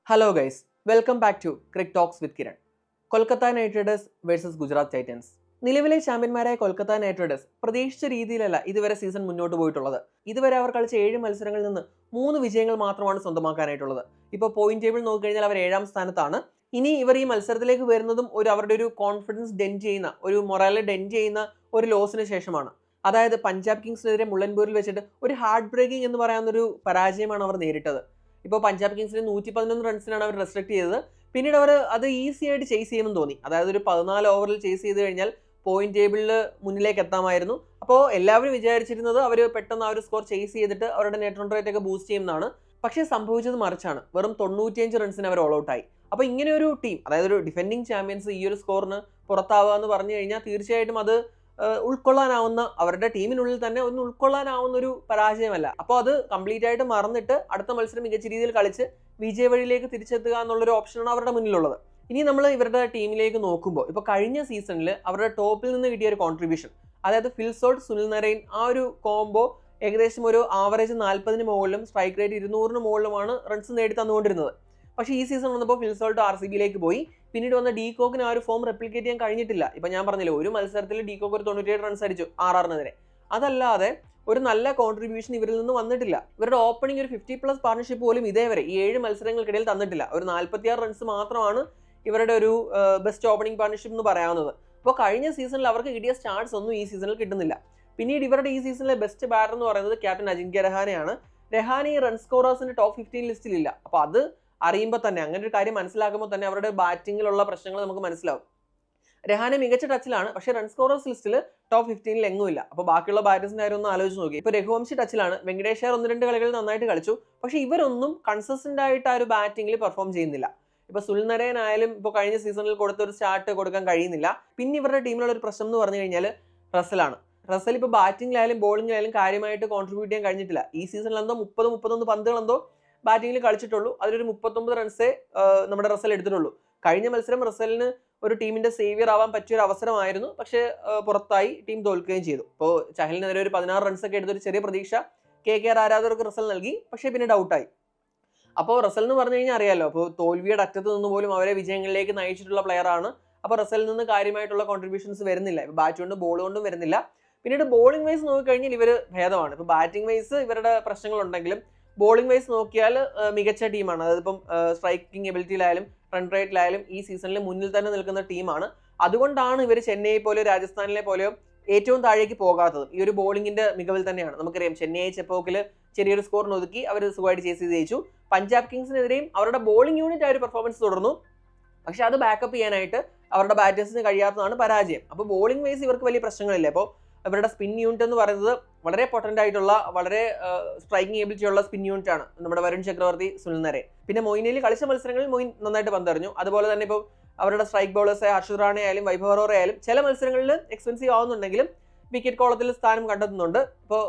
Hello guys, welcome back to Cric Talks with Kiran. Kolkata Knight Riders versus Gujarat Titans. നിലവിലെ ചാമ്പ്യന്മാരായ Kolkata Knight Riders പ്രതീക്ഷിച്ച രീതിയിലല്ല ഇതുവരെ സീസൺ മുന്നോട്ട് പോയിട്ടുള്ളത്. ഇതുവരെ അവർ കളിച്ച 7 മത്സരങ്ങളിൽ നിന്ന് 3 വിജയങ്ങൾ മാത്രമാണ് സ്വന്തമാക്കാനായിട്ടുള്ളത്. ഇപ്പോൾ പോയിന്റ് ടേബിൾ നോക്കിക്കഴിഞ്ഞാൽ അവർ 7ാം സ്ഥാനത്താണ്. ഇനി ഇവർ ഈ മത്സരത്തിലേക്ക് വരുന്നതും അവരുടെ ഒരു കോൺഫിഡൻസ് ഡെൻറ്റ് ചെയ്യുന്ന, ഒരു മൊറാലിനെ ഡെൻറ്റ് ചെയ്യുന്ന ഒരു ലോസിന് ശേഷമാണ്. അതായത് പഞ്ചാബ് കിങ്സിനെതിരെ മുള്ളൻപൂരിൽ വെച്ചിട്ട് ഒരു ഹാർട്ട് ബ്രേക്കിംഗ് എന്ന് പറയാവുന്നൊരു പരാജയമാണ് അവർ നേരിട്ടത്. ഇപ്പോൾ പഞ്ചാബ് കിങ്സിന് 111 റൺസിനാണ് അവർ റെസ്ട്രിക്ട് ചെയ്തത്. പിന്നീട് അവർ അത് ഈസി ആയിട്ട് ചേസ് ചെയ്യുമെന്ന് തോന്നി. അതായത് ഒരു 14 ഓവറിൽ ചേസ് ചെയ്ത് കഴിഞ്ഞാൽ പോയിന്റ് ടേബിളിൽ മുന്നിലേക്ക് എത്താമായിരുന്നു. അപ്പോൾ എല്ലാവരും വിചാരിച്ചിരുന്നത് അവർ പെട്ടെന്ന് ആ ഒരു സ്കോർ ചേസ് ചെയ്തിട്ട് അവരുടെ നെറ്റ് റൺ റേറ്റ് ഒക്കെ ബൂസ്റ്റ് ചെയ്യുന്നതാണ്. പക്ഷേ സംഭവിച്ചത് മറിച്ചാണ്. വെറും 95 റൺസിന് അവർ ഓൾ ഔട്ടായി. അപ്പോൾ ഇങ്ങനെ ഒരു ടീം, അതായത് ഒരു ഡിഫെൻഡിങ് ചാമ്പ്യൻസ് ഈ ഒരു സ്കോറിന് പുറത്താവുക എന്ന് പറഞ്ഞു കഴിഞ്ഞാൽ തീർച്ചയായിട്ടും അത് ഉൾക്കൊള്ളാനാവുന്ന, അവരുടെ ടീമിനുള്ളിൽ തന്നെ ഒന്ന് ഉൾക്കൊള്ളാനാവുന്ന ഒരു പരാജയമല്ല. അപ്പോൾ അത് കംപ്ലീറ്റ് ആയിട്ട് മറന്നിട്ട് അടുത്ത മത്സരം മികച്ച രീതിയിൽ കളിച്ച് വിജയ വഴിയിലേക്ക് തിരിച്ചെത്തുക എന്നുള്ളൊരു ഓപ്ഷനാണ് അവരുടെ മുന്നിലുള്ളത്. ഇനി നമ്മൾ ഇവരുടെ ടീമിലേക്ക് നോക്കുമ്പോൾ ഇപ്പോൾ കഴിഞ്ഞ സീസണിൽ അവരുടെ ടോപ്പിൽ നിന്ന് കിട്ടിയ ഒരു കോൺട്രിബ്യൂഷൻ, അതായത് ഫിൽ സോൾട്ട്, സുനിൽ നരൈൻ, ആ ഒരു കോംബോ ഏകദേശം ഒരു ആവറേജ് 40 മുകളിലും സ്ട്രൈക്ക് റേറ്റ് 200 മുകളിലുമാണ് റൺസ് നേടി തന്നുകൊണ്ടിരുന്നത്. പക്ഷേ ഈ സീസൺ വന്നപ്പോൾ ഫിൽ സോൾട്ട് RCBയിലേക്ക് പോയി. പിന്നീട് വന്ന ഡി കോക്കിന് ആ ഒരു ഫോം റെപ്ലിക്കേറ്റ് ചെയ്യാൻ കഴിഞ്ഞിട്ടില്ല. ഇപ്പം ഞാൻ പറഞ്ഞില്ല, ഒരു മത്സരത്തിൽ ഡി കോക്ക് ഒരു 97 റൺസ് അടിച്ചു RRനെതിരെ. അതല്ലാതെ ഒരു നല്ല കോൺട്രിബ്യൂഷൻ ഇവരിൽ നിന്ന് വന്നിട്ടില്ല. ഇവരുടെ ഓപ്പണിംഗ് ഒരു 50+ പാർട്ണർഷിപ്പ് പോലും ഇതേവരെ ഈ 7 മത്സരങ്ങൾക്കിടയിൽ തന്നിട്ടില്ല. ഒരു 46 റൺസ് മാത്രമാണ് ഇവരുടെ ഒരു ബെസ്റ്റ് ഓപ്പണിംഗ് പാർട്ണർഷിപ്പ് എന്ന് പറയാവുന്നത്. അപ്പോൾ കഴിഞ്ഞ സീസണിൽ അവർക്ക് കിട്ടിയ സ്റ്റാർട്ട്സ് ഒന്നും ഈ സീസണിൽ കിട്ടുന്നില്ല. പിന്നീട് ഇവരുടെ ഈ സീസണിലെ ബെസ്റ്റ് ബാറ്റർ എന്ന് പറയുന്നത് ക്യാപ്റ്റൻ അജിങ്ക്യ രഹാനെയാണ്. രഹാനെ ഈ റൺ സ്കോറേഴ്സിന്റെ ടോപ്പ് 15 ലിസ്റ്റിലില്ല. അപ്പോൾ അത് അറിയുമ്പോൾ തന്നെ, അങ്ങനെ ഒരു കാര്യം മനസ്സിലാക്കുമ്പോൾ തന്നെ അവരുടെ ബാറ്റിങ്ങിലുള്ള പ്രശ്നങ്ങൾ നമുക്ക് മനസ്സിലാവും. രഹാനെ മികച്ച ടച്ചിലാണ്, പക്ഷേ റൺ സ്കോറേഴ്സ് ലിസ്റ്റിൽ ടോപ്പ് 15 എങ്ങുമില്ല. അപ്പോൾ ബാക്കിയുള്ള ബാറ്റേഴ്സിന്റെ കാര്യം ഒന്ന് ആലോചിച്ച് നോക്കി. ഇപ്പോൾ രഘുവംശി ടച്ചിലാണ്, വെങ്കടേഷ് അയ്യർ 1-2 കളികളിൽ നന്നായിട്ട് കളിച്ചു. പക്ഷേ ഇവരൊന്നും കൺസിസ്റ്റന്റ് ആയിട്ട് ആ ഒരു ബാറ്റിംഗിൽ പെർഫോം ചെയ്യുന്നില്ല. ഇപ്പോൾ സുനിൽ നരൈൻ ആയാലും ഇപ്പോൾ കഴിഞ്ഞ സീസണിൽ കൊടുത്ത ഒരു സ്റ്റാർട്ട് കൊടുക്കാൻ കഴിയുന്നില്ല. പിന്നെ ഇവരുടെ ടീമിലുള്ള ഒരു പ്രശ്നം എന്ന് പറഞ്ഞു കഴിഞ്ഞാൽ റസലാണ്. റസൽ ഇപ്പോൾ ബാറ്റിംഗിലായാലും ബോളിംഗിലായാലും കാര്യമായിട്ട് കോൺട്രിബ്യൂട്ട് ചെയ്യാൻ കഴിഞ്ഞിട്ടില്ല. ഈ സീസണിൽ എന്തോ 30-31 പന്തുകളെന്തോ ബാറ്റിംഗിൽ കളിച്ചിട്ടുള്ളൂ. അതിലൊരു 39 റൺസേ നമ്മുടെ റസൽ എടുത്തിട്ടുള്ളൂ. കഴിഞ്ഞ മത്സരം റസലിന് ഒരു ടീമിന്റെ സേവിയർ ആവാൻ പറ്റിയ ഒരു അവസരമായിരുന്നു. പക്ഷേ പുറത്തായി, ടീം തോൽക്കുകയും ചെയ്തു. ഇപ്പോൾ ചഹലിനെതിരെ ഒരു 16 റൺസൊക്കെ എടുത്തൊരു ചെറിയ പ്രതീക്ഷ KKR ആരാധകർക്ക് റസൽ നൽകി. പക്ഷേ പിന്നെ ഡൗട്ടായി. അപ്പോൾ റസൽ എന്ന് പറഞ്ഞു കഴിഞ്ഞാൽ അറിയാലോ, അപ്പോൾ തോൽവിയുടെ അറ്റത്ത് നിന്ന് പോലും അവരെ വിജയങ്ങളിലേക്ക് നയിച്ചിട്ടുള്ള പ്ലെയറാണ്. അപ്പോൾ റസലിൽ നിന്ന് കാര്യമായിട്ടുള്ള കോൺട്രിബ്യൂഷൻസ് വരുന്നില്ല. ഇപ്പോൾ ബാറ്റ് കൊണ്ടും ബോൾ കൊണ്ടും വരുന്നില്ല. പിന്നീട് ബോളിംഗ് വൈസ് നോക്കിക്കഴിഞ്ഞാൽ ഇവർ ഭേദമാണ്. ഇപ്പോൾ ബാറ്റിംഗ് വൈസ് ഇവരുടെ പ്രശ്നങ്ങളുണ്ടെങ്കിലും ബോളിംഗ് വൈസ് നോക്കിയാൽ മികച്ച ടീമാണ്. അതിപ്പം സ്ട്രൈക്കിംഗ് എബിലിറ്റിയിലായാലും റൺ റേറ്റിലായാലും ഈ സീസണിൽ മുന്നിൽ തന്നെ നിൽക്കുന്ന ടീമാണ്. അതുകൊണ്ടാണ് ഇവർ ചെന്നൈയെ പോലെയോ രാജസ്ഥാനിലെ പോലെയോ ഏറ്റവും താഴേക്ക് പോകാത്തത്. ഈ ഒരു ബോളിംഗിന്റെ മികവിൽ തന്നെയാണ്. നമുക്കറിയാം, ചെന്നൈ ചെപ്പോക്കിൽ ചെറിയൊരു സ്കോറിന് ഒതുക്കി അവർ സുഖമായിട്ട് ചേസ് ചെയ്ത് ജയിച്ചു. പഞ്ചാബ് കിങ്സിനെതിരെയും അവരുടെ ബോളിംഗ് യൂണിറ്റ് ആ ഒരു പെർഫോമൻസ് തുടർന്നു. പക്ഷെ അത് ബാക്കപ്പ് ചെയ്യാനായിട്ട് അവരുടെ ബാറ്റേഴ്സിന് കഴിയാത്തതാണ് പരാജയം. അപ്പോൾ ബോളിംഗ് വൈസ് ഇവർക്ക് വലിയ പ്രശ്നങ്ങളില്ല. അപ്പോൾ ഇവരുടെ സ്പിൻ യൂണിറ്റ് എന്ന് പറയുന്നത് വളരെ പൊട്ടന്റ് ആയിട്ടുള്ള, വളരെ സ്ട്രൈക്കിംഗ് എബിലിറ്റി ഉള്ള സ്പിൻ യൂണിറ്റ് ആണ് നമ്മുടെ വരുൺ ചക്രവർത്തി, സുനിൽ നരൈൻ. പിന്നെ മൊയിൻ അലി കളിച്ച മത്സരങ്ങളിൽ മൊയിൻ നന്നായിട്ട് പന്തെറിഞ്ഞു. അതുപോലെ തന്നെ ഇപ്പോൾ അവരുടെ സ്ട്രൈക്ക് ബൗളേഴ്സായ ഹർഷിത് റാണെ ആയാലും വൈഭവ് അറോറ ആയാലും ചില മത്സരങ്ങളിൽ എക്സ്പെൻസീവ് ആവുന്നുണ്ടെങ്കിലും വിക്കറ്റ് കോളത്തിൽ സ്ഥാനം കണ്ടെത്തുന്നുണ്ട്. ഇപ്പോൾ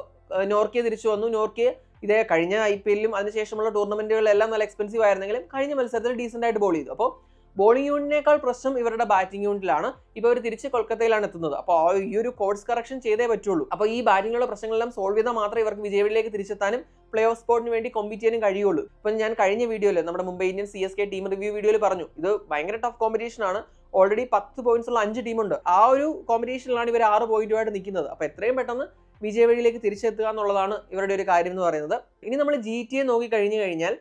നോർക്കിയെ തിരിച്ചു വന്നു. നോർക്കിയെ ഇതേ കഴിഞ്ഞ IPLലും അതിനുശേഷമുള്ള ടൂർണമെന്റുകളിലെല്ലാം നല്ല എക്സ്പെൻസീവ് ആയിരുന്നെങ്കിലും കഴിഞ്ഞ മത്സരത്തിൽ ഡീസന്റ് ആയിട്ട് ബോൾ ചെയ്തു. അപ്പോൾ ബോളിംഗ് യൂണിറ്റിനേക്കാൾ പ്രശ്നം ഇവരുടെ ബാറ്റിംഗ് യൂണിറ്റിലാണ്. ഇപ്പോൾ അവർ തിരിച്ച് കൊൽക്കത്തയിലാണ് എത്തുന്നത്. അപ്പോൾ ഈ ഒരു കോഴ്സ് കറക്ഷൻ ചെയ്തേ പറ്റുള്ളൂ. അപ്പോൾ ഈ ബാറ്റിംഗിലുള്ള പ്രശ്നങ്ങളെല്ലാം സോൾവ് ചെയ്താൽ മാത്രമേ ഇവർക്ക് വിജയത്തിലേക്ക് തിരിച്ചെത്താനും പ്ലേ ഓഫ് സ്പോട്ടിന് വേണ്ടി കോമ്പീറ്റ് ചെയ്യാനും കഴിയുള്ളൂ. ഇപ്പം ഞാൻ കഴിഞ്ഞ വീഡിയോയിൽ, നമ്മുടെ Mumbai Indians CSK team review വീഡിയോയിൽ പറഞ്ഞു, ഇത് ഭയങ്കര ടഫ് കോമ്പറ്റീഷൻ ആണ്. ഓൾറെഡി 10 പോയിന്റ്സ് ഉള്ള 5 ടീമുണ്ട്. ആ ഒരു കോമ്പറ്റീഷനിലാണ് ഇവർ 6 പോയിന്റുമായിട്ട് നിൽക്കുന്നത്. അപ്പോൾ എത്രയും പെട്ടെന്ന് വിജയ വഴിയിലേക്ക് തിരിച്ചെത്തുക എന്നുള്ളതാണ് ഇവരുടെ ഒരു കാര്യം എന്ന് പറയുന്നത്. ഇനി നമ്മൾ GTA നോക്കി കഴിഞ്ഞു കഴിഞ്ഞാൽ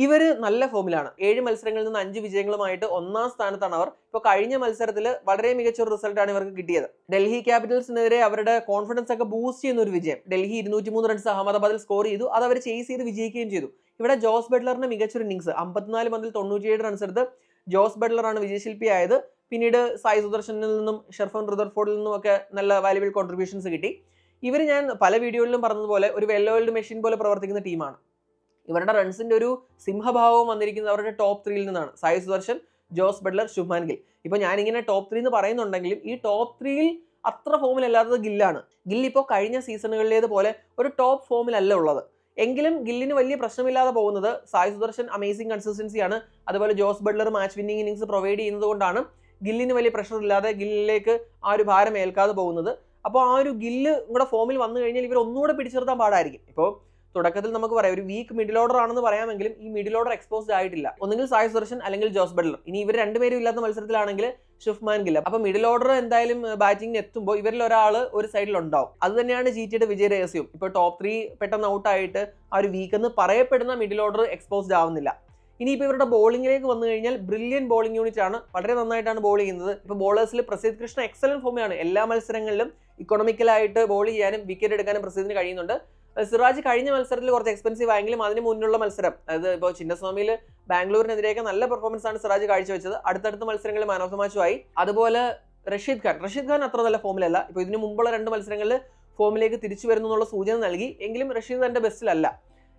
ഇവർ നല്ല ഫോമിലാണ്. 7 മത്സരങ്ങളിൽ നിന്ന് 5 വിജയങ്ങളുമായിട്ട് 1ാം സ്ഥാനത്താണ് അവർ. ഇപ്പോൾ കഴിഞ്ഞ മത്സരത്തിൽ വളരെ മികച്ച ഒരു റിസൾട്ടാണ് ഇവർക്ക് കിട്ടിയത്. ഡൽഹി ക്യാപിറ്റൽസിനെതിരെ അവരുടെ കോൺഫിഡൻസ് ഒക്കെ ബൂസ്റ്റ് ചെയ്യുന്ന ഒരു വിജയം. ഡൽഹി 203 റൺസ് അഹമ്മദാബാദിൽ സ്കോർ ചെയ്തു. അത് അവർ ചേസ് ചെയ്ത് വിജയിക്കുകയും ചെയ്തു. ഇവിടെ ജോസ് ബട്ട്ലറിന്റെ മികച്ചൊരു ഇന്നിംഗ്സ്, 54 പന്തിൽ 97 റൺസ് എടുത്ത് ജോസ് ബട്ട്ലറാണ് വിജയശില്പിയായത്. പിന്നീട് സായി സുദർശനിൽ നിന്നും ഷെർഫൻ റുദർഫോർഡിൽ നിന്നും ഒക്കെ നല്ല വാല്യുബിൾ കോൺട്രിബ്യൂഷൻസ് കിട്ടി. ഇവർ ഞാൻ പല വീഡിയോയിലും പറഞ്ഞതുപോലെ ഒരു വെൽ ഓയിൽഡ് മെഷീൻ പോലെ പ്രവർത്തിക്കുന്ന ടീമാണ്. ഇവരുടെ റൺസിന്റെ ഒരു സിംഹഭാവം വന്നിരിക്കുന്നത് അവരുടെ ടോപ്പ് 3യിൽ നിന്നാണ്. Sai Sudharsan, Jos Buttler, Shubman Gill. ഇപ്പോൾ ഞാനിങ്ങനെ ടോപ്പ് 3 എന്ന് പറയുന്നുണ്ടെങ്കിലും ഈ ടോപ്പ് 3യിൽ അത്ര ഫോമിലല്ലാത്തത് ഗില്ലാണ്. ഗിൽ ഇപ്പോൾ കഴിഞ്ഞ സീസണുകളിലേതുപോലെ ഒരു ടോപ്പ് ഫോമിലല്ല ഉള്ളത്. എങ്കിലും ഗില്ലിന് വലിയ പ്രശ്നമില്ലാതെ പോകുന്നത് സായി സുദർശൻ അമേസിംഗ് കൺസിസ്റ്റൻസിയാണ്. അതുപോലെ Jos Buttler match winning innings provide ചെയ്യുന്നത് കൊണ്ടാണ് ഗില്ലിന് വലിയ പ്രഷർ ഇല്ലാതെ ഗില്ലിലേക്ക് ആ ഒരു ഭാരം ഏൽക്കാതെ പോകുന്നത്. അപ്പോൾ ആ ഒരു ഗില്ല് കൂടെ ഫോമിൽ വന്നു കഴിഞ്ഞാൽ ഇവർ ഒന്നുകൂടെ പിടിച്ചെടുത്താൻ പാടായിരിക്കും. ഇപ്പോൾ തുടക്കത്തിൽ നമുക്ക് പറയാം ഒരു വീക്ക് മിഡിൽ ഓർഡർ ആണെന്ന് പറയാമെങ്കിലും ഈ മിഡിൽ ഓർഡർ എക്സ്പോസ്ഡ് ആയിട്ടില്ല. ഒന്നുകിൽ സായ് സുദർശൻ അല്ലെങ്കിൽ ജോസ് ബട്ട്ലർ. ഇനി ഇവർ രണ്ടുപേരും ഇല്ലാത്ത മത്സരത്തിലാണെങ്കിൽ ശുഭ്മാൻ ഗിൽ. അപ്പൊ മിഡിൽ ഓർഡർ എന്തായാലും ബാറ്റിംഗിന് എത്തുമ്പോൾ ഇവരിൽ ഒരാൾ ഒരു സൈഡിൽ ഉണ്ടാവും. അത് തന്നെയാണ് GTയുടെ വിജയ രഹസ്യം. ഇപ്പോൾ ടോപ്പ് 3 പെട്ടെന്ന് ഔട്ടായിട്ട് ആ ഒരു വീക്ക് എന്ന് പറയപ്പെടുന്ന മിഡിൽ ഓർഡർ എക്സ്പോസ്ഡ് ആവുന്നില്ല. ഇനിയിപ്പോൾ ഇവരുടെ ബോളിംഗിലേക്ക് വന്നു കഴിഞ്ഞാൽ ബ്രില്യൻ ബോളിംഗ് യൂണിറ്റ് ആണ്, വളരെ നന്നായിട്ടാണ് ബോൾ ചെയ്യുന്നത്. ഇപ്പോൾ ബോളേഴ്സിൽ പ്രസിദ്ധ് കൃഷ്ണ എക്സലന്റ് ഫോമിലാണ്. എല്ലാ മത്സരങ്ങളിലും ഇക്കണോമിക്കലായിട്ട് ബോൾ ചെയ്യാനും വിക്കറ്റ് എടുക്കാനും പ്രസിദ്ധിന് കഴിയുന്നുണ്ട്. സിറാജ് കഴിഞ്ഞ മത്സരത്തിൽ കുറച്ച് എക്സ്പെൻസീവ് ആയെങ്കിലും അതിന് മുന്നുള്ള മത്സരം, അതായത് ഇപ്പോൾ ചിന്നസ്വാമിയിൽ ബാംഗ്ലൂരിനെതിരെയൊക്കെ നല്ല പെർഫോമൻസ് ആണ് സിറാജ് കാഴ്ചവെച്ചത്. അടുത്തടുത്ത മത്സരങ്ങളിൽ മാൻ ഓഫ് ദ മാച്ചും ആയി. അതുപോലെ റഷീദ് ഖാൻ അത്ര നല്ല ഫോമിലല്ല. ഇപ്പോൾ ഇതിന് മുമ്പുള്ള 2 മത്സരങ്ങളിൽ ഫോമിലേക്ക് തിരിച്ചു വരുന്നു എന്നുള്ള സൂചന നൽകി. എങ്കിലും റഷീദ് തന്റെ ബെസ്റ്റിലല്ല.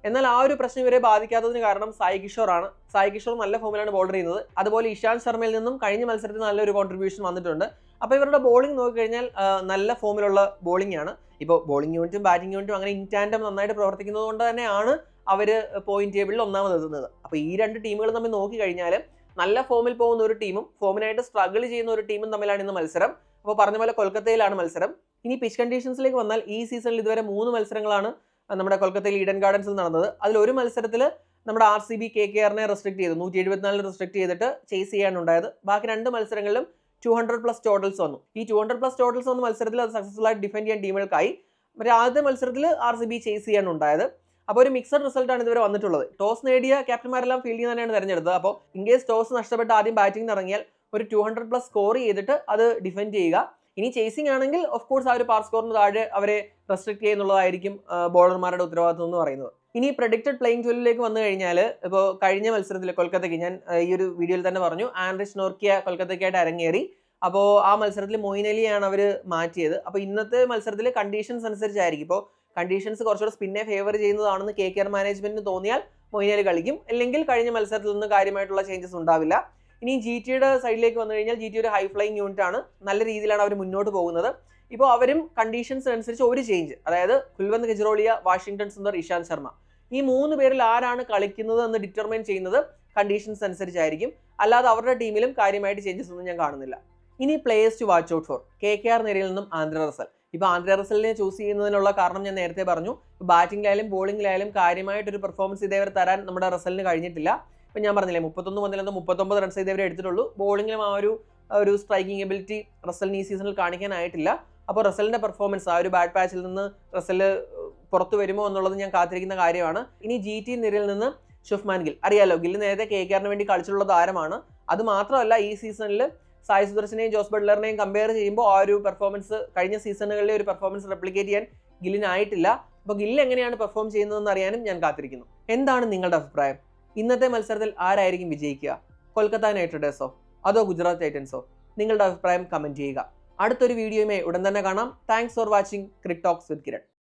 എന്നാൽ ആ ഒരു പ്രശ്നം ഇവരെ ബാധിക്കാത്തതിന് കാരണം സായി കിഷോർ ആണ്. സായി കിഷോർ നല്ല ഫോമിലാണ് ബോൾ ചെയ്യുന്നത്. അതുപോലെ ഇഷാന്ത് ശർമ്മയിൽ നിന്നും കഴിഞ്ഞ മത്സരത്തിൽ നല്ലൊരു കോൺട്രിബ്യൂഷൻ വന്നിട്ടുണ്ട്. അപ്പോൾ ഇവരുടെ ബോളിംഗ് നോക്കിക്കഴിഞ്ഞാൽ നല്ല ഫോമിലുള്ള ബോളിംഗ് ആണ്. ഇപ്പോൾ ബോളിംഗ് യൂണിറ്റും ബാറ്റിംഗ് യൂണിറ്റും അങ്ങനെ ഇൻടാൻഡം നന്നായിട്ട് പ്രവർത്തിക്കുന്നത് കൊണ്ട് തന്നെയാണ് അവർ പോയിന്റ് ടേബിളിൽ ഒന്നാമതെത്തുന്നത്. അപ്പോൾ ഈ 2 ടീമുകൾ തമ്മിൽ നോക്കിക്കഴിഞ്ഞാൽ നല്ല ഫോമിൽ പോകുന്ന ഒരു ടീമും ഫോമിനായിട്ട് സ്ട്രഗിൾ ചെയ്യുന്ന ഒരു ടീമും തമ്മിലാണ് ഇന്ന് മത്സരം. അപ്പോൾ പറഞ്ഞ പോലെ കൊൽക്കത്തയിലാണ് മത്സരം. ഇനി പിച്ച് കണ്ടീഷൻസിലേക്ക് വന്നാൽ ഈ സീസണിൽ ഇതുവരെ 3 മത്സരങ്ങളാണ് നമ്മുടെ കൊൽക്കത്തയിൽ ഈഡൻ ഗാർഡൻസിൽ നടന്നത്. അതിൽ ഒരു മത്സരത്തിൽ നമ്മുടെ RCB KKRനെ റെസ്ട്രിക്ട് ചെയ്തു, 174 റെസ്ട്രിക്ട് ചെയ്തിട്ട് ചേസ് ചെയ്യാനുണ്ടായത്. ബാക്കി 2 മത്സരങ്ങളിലും 200+ ടോട്ടൽസ് വന്നു. ഈ 200+ ടോട്ടൽസ് വന്ന മത്സരത്തിൽ അത് സക്സസ്ഫുൾ ആയിട്ട് ഡിഫെൻഡ് ചെയ്യാൻ ടീമുകൾക്കായി. മറ്റേ ആദ്യത്തെ മത്സരത്തിൽ RCB ചേസ് ചെയ്യാനുണ്ടായത്. അപ്പോൾ ഒരു മിക്സഡ് റിസൾട്ടാണ് ഇതുവരെ വന്നിട്ടുള്ളത്. ടോസ് നേടിയ ക്യാപ്റ്റന്മാരെല്ലാം ഫീൽഡിംഗ് തന്നെയാണ് തിരഞ്ഞെടുത്തത്. അപ്പോൾ ഇൻ കേസ് ടോസ് നഷ്ടപ്പെട്ട് ആദ്യം ബാറ്റിംഗ് ഇറങ്ങിയാൽ ഒരു 200+ സ്കോർ ചെയ്തിട്ട് അത് ഡിഫെൻഡ് ചെയ്യുക. ഇനി ചേസിംഗ് ആണെങ്കിൽ ഓഫ് കോഴ്സ് ആ ഒരു പാർ സ്കോറിന് താഴെ അവരെ റെസ്ട്രിക്ട് ചെയ്യുന്നുള്ളതായിരിക്കും ബോളർമാരുടെ ഉത്തരവാദിത്വം എന്ന് പറയുന്നത്. ഇനി പ്രഡിക്റ്റഡ് പ്ലേയിങ് 12ലേക്ക് വന്നു കഴിഞ്ഞാൽ ഇപ്പോൾ കഴിഞ്ഞ മത്സരത്തിൽ കൊൽക്കത്തയ്ക്ക് ഞാൻ ഈ ഒരു വീഡിയോയിൽ തന്നെ പറഞ്ഞു, ആൻഡ്രിച്ച് നോർക്കിയ കൊൽക്കത്തയ്ക്കായിട്ട് അരങ്ങേറി. അപ്പോൾ ആ മത്സരത്തിൽ മൊയിൻ അലിയാണ് അവർ മാറ്റിയത്. അപ്പോൾ ഇന്നത്തെ മത്സരത്തിൽ കണ്ടീഷൻസ് അനുസരിച്ചായിരിക്കും. ഇപ്പോൾ കണ്ടീഷൻസ് കുറച്ചുകൂടെ സ്പിന്നെ ഫേവർ ചെയ്യുന്നതാണെന്ന് KKR മാനേജ്മെന്റിന് തോന്നിയാൽ മൊയിൻ അലി കളിക്കും. അല്ലെങ്കിൽ കഴിഞ്ഞ മത്സരത്തിൽ നിന്ന് കാര്യമായിട്ടുള്ള ചേഞ്ചസ് ഉണ്ടാവില്ല. ഇനി GTയുടെ സൈഡിലേക്ക് വന്നു കഴിഞ്ഞാൽ GT ഒരു ഹൈ ഫ്ലൈയിങ് യൂണിറ്റ് ആണ്. നല്ല രീതിയിലാണ് അവർ മുന്നോട്ട് പോകുന്നത്. ഇപ്പോൾ അവരും കണ്ടീഷൻസ് അനുസരിച്ച് ഒരു ചേഞ്ച്, അതായത് കുൽവന്ത് കെജ്റോളിയ, വാഷിംഗ്ടൺ സുന്ദർ, ഇഷാന്ത് ശർമ്മ, ഈ 3 പേരിൽ ആരാണ് കളിക്കുന്നത് എന്ന് ഡിറ്റർമൈൻ ചെയ്യുന്നത് കണ്ടീഷൻസ് അനുസരിച്ചായിരിക്കും. അല്ലാതെ അവരുടെ ടീമിലും കാര്യമായിട്ട് ചേഞ്ചസ് ഒന്നും ഞാൻ കാണുന്നില്ല. ഇനി players to watch out for. KKR നിരയിൽ നിന്നും ആന്ദ്രെ റസൽ. ഇപ്പോൾ ആന്ദ്രെ റസലിനെ ചൂസ് ചെയ്യുന്നതിനുള്ള കാരണം ഞാൻ നേരത്തെ പറഞ്ഞു. ബാറ്റിംഗിലായാലും ബോളിംഗിലായാലും കാര്യമായിട്ടൊരു പെർഫോമൻസ് ഇതേവരെ തരാൻ നമ്മുടെ റസലിന് കഴിഞ്ഞിട്ടില്ല. ഇപ്പം ഞാൻ പറഞ്ഞില്ലേ 31 പന്തിൽ 39 റൺസ് ഇതേവരെ എടുത്തിട്ടുള്ളൂ. ബോളിംഗിലും ആ ഒരു സ്ട്രൈക്കിംഗ് എബിലിറ്റി റസലിന് ഈ സീസണിൽ കാണിക്കാനായിട്ടില്ല. അപ്പോൾ റസലിന്റെ പെർഫോമൻസ് ആ ഒരു ബാഡ് പാച്ചിൽ നിന്ന് റസൽ പുറത്തു വരുമോ എന്നുള്ളത് ഞാൻ കാത്തിരിക്കുന്ന കാര്യമാണ്. ഇനി GT നിരയിൽ നിന്ന് ശുഭ്മാൻ ഗിൽ. അറിയാലോ, ഗിൽ നേരത്തെ KKRന് വേണ്ടി കളിച്ചിട്ടുള്ള താരമാണ്. അത് മാത്രമല്ല ഈ സീസണിൽ സായ് സുദർശനെയും ജോസ് ബട്ട്ലറിനെയും കമ്പയർ ചെയ്യുമ്പോൾ ആ ഒരു പെർഫോമൻസ് കഴിഞ്ഞ സീസണുകളിലെ ഒരു പെർഫോമൻസ് റെപ്ലിക്കേറ്റ് ചെയ്യാൻ ഗില്ലിനായിട്ടില്ല. അപ്പോൾ ഗിൽ എങ്ങനെയാണ് പെർഫോം ചെയ്യുന്നതെന്ന് അറിയാനും ഞാൻ കാത്തിരിക്കുന്നു. എന്താണ് നിങ്ങളുടെ അഭിപ്രായം? ഇന്നത്തെ മത്സരത്തിൽ ആരായിരിക്കും വിജയിക്കുക? കൊൽക്കത്ത നൈറ്റ് റൈഡേഴ്സോ അതോ ഗുജറാത്ത് ടൈറ്റൻസോ? നിങ്ങളുടെ അഭിപ്രായം കമന്റ് ചെയ്യുക. അടുത്തൊരു വീഡിയോയുമായി ഉടൻ തന്നെ കാണാം. Thanks for watching Cric Talks with Kiran.